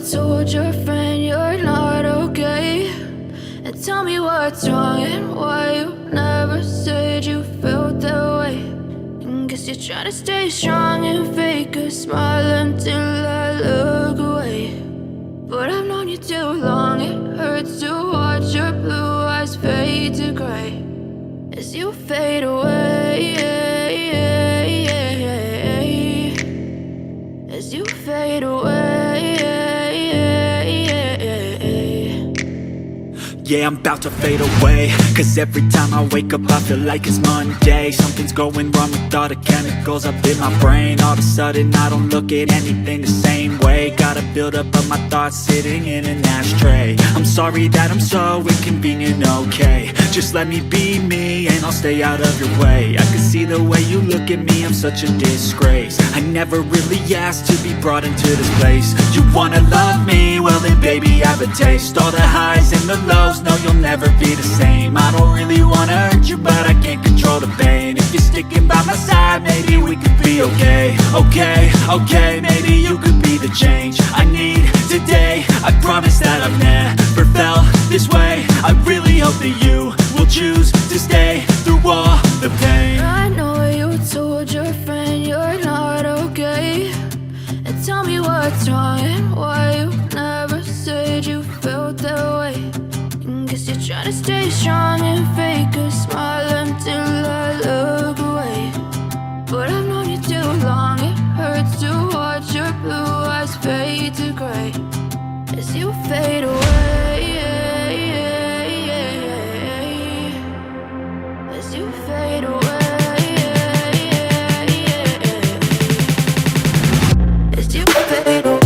told your friend you're not okay? And tell me what's wrong and why you never said you felt that way. And guess you're trying to stay strong and fake a smile until I look away. But I've known you too long, it hurts to watch your blue eyes fade to gray as you fade away, as you fade away. Yeah, I'm about to fade away, cause every time I wake up I feel like it's Monday. Something's going wrong with all the chemicals up in my brain. All of a sudden I don't look at anything the same way. Gotta build up of my thoughts sitting in an ashtray. I'm sorry that I'm so inconvenient, okay? Just let me be me and I'll stay out of your way. I can see the way you look at me, I'm such a disgrace. I never really asked to be brought into this place. You wanna love me? Well then baby have a taste. All the highs and the lows, no, you'll never be the same. I don't really wanna hurt you, but I can't control the pain. If you're sticking by my side, maybe we could be okay. Okay, maybe you could be the change I need today. I promise that I've never felt this way. I really hope that you will choose to stay through all the pain. I know you told your friend you're not okay. And tell me what's wrong and why you never said you felt that way. Guess you're trying to stay strong and fake a smile until I look away. But I've known you too long, it hurts to watch your blue eyes fade to gray as you fade away, as you fade away, as you fade away.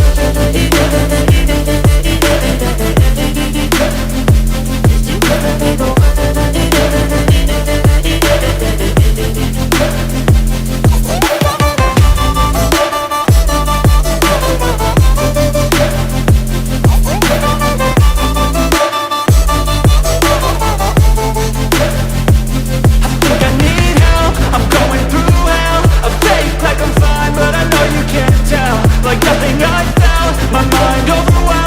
Like nothing I felt, my mind overwhelmed.